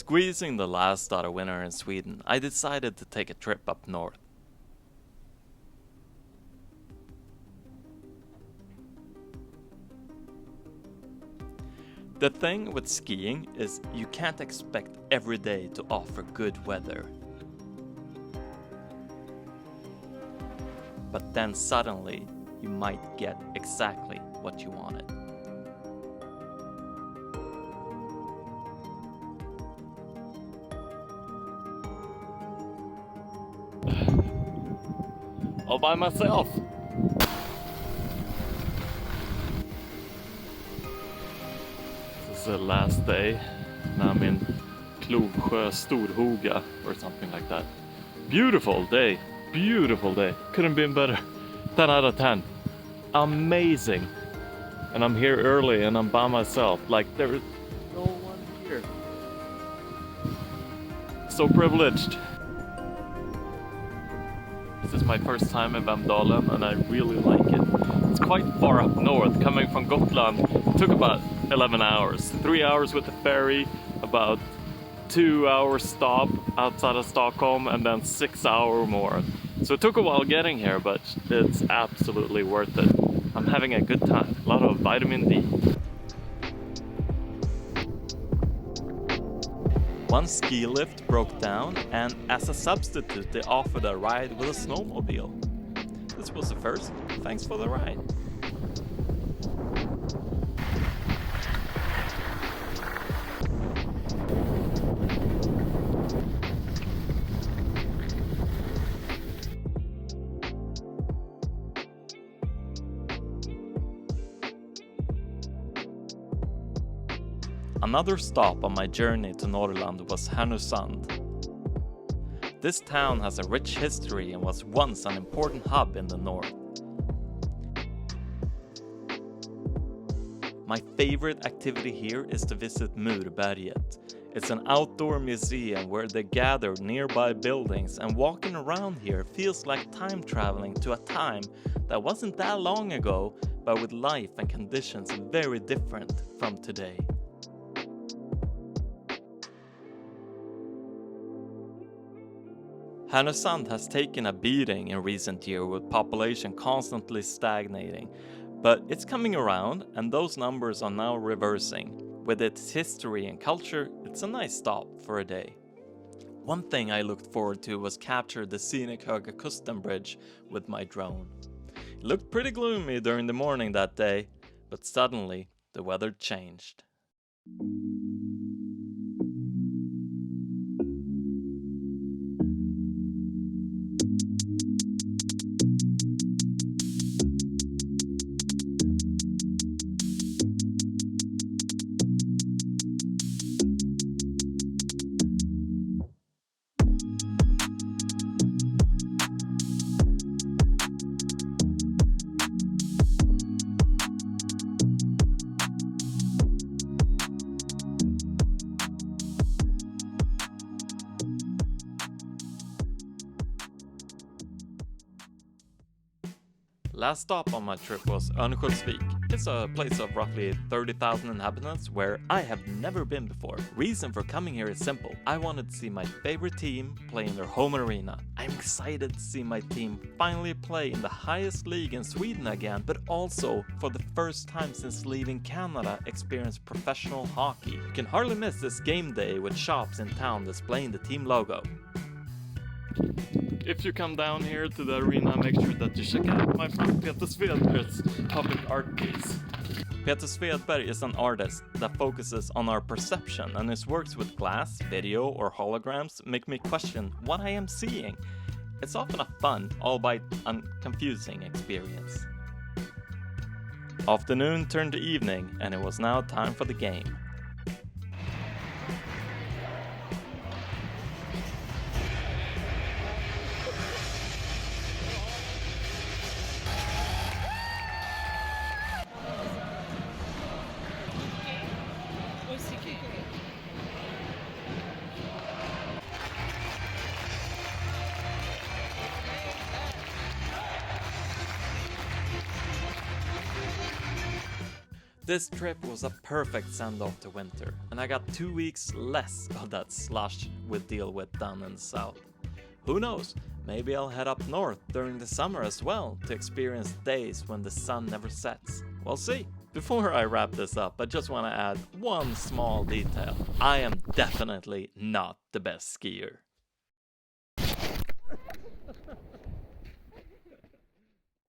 Squeezing the last out of winter in Sweden, I decided to take a trip up north. The thing with skiing is you can't expect every day to offer good weather. But then suddenly, you might get exactly what you wanted. All by myself. This is the last day. Now I'm in Höga Storhoga or something like that. Beautiful day. Beautiful day. Couldn't been better. 10 out of 10. Amazing. And I'm here early and I'm by myself. Like there is no one here. So privileged. This is my first time in Vemdalen and I really like it. It's quite far up north. Coming from Gotland, it took about 11 hours. 3 hours with the ferry, about 2 hours stop outside of Stockholm, and then 6 hours more. So it took a while getting here, but it's absolutely worth it. I'm having a good time. A lot of vitamin D. One ski lift broke down, and as a substitute they offered a ride with a snowmobile. This was the first. Thanks for the ride. Another stop on my journey to Norrland was Härnösand. This town has a rich history and was once an important hub in the north. My favorite activity here is to visit Murberget. It's an outdoor museum where they gather nearby buildings, and walking around here feels like time traveling to a time that wasn't that long ago, but with life and conditions very different from today. Härnösand has taken a beating in recent years with population constantly stagnating, but it's coming around and those numbers are now reversing. With its history and culture, it's a nice stop for a day. One thing I looked forward to was capture the scenic Höga Kusten bridge with my drone. It looked pretty gloomy during the morning that day, but suddenly the weather changed. Last stop on my trip was Örnsköldsvik. It's a place of roughly 30,000 inhabitants where I have never been before. Reason for coming here is simple. I wanted to see my favorite team play in their home arena. I'm excited to see my team finally play in the highest league in Sweden again, but also for the first time since leaving Canada experience professional hockey. You can hardly miss this game day with shops in town displaying the team logo. If you come down here to the arena, make sure that you check out my friend Peter Svedberg's public art piece. Peter Svedberg is an artist that focuses on our perception, and his works with glass, video, or holograms make me question what I am seeing. It's often a fun, albeit confusing experience. Afternoon turned to evening, and it was now time for the game. This trip was a perfect send-off to winter, and I got 2 weeks less of that slush we'll deal with down in the south. Who knows, maybe I'll head up north during the summer as well to experience days when the sun never sets. We'll see. Before I wrap this up, I just want to add one small detail. I am definitely not the best skier.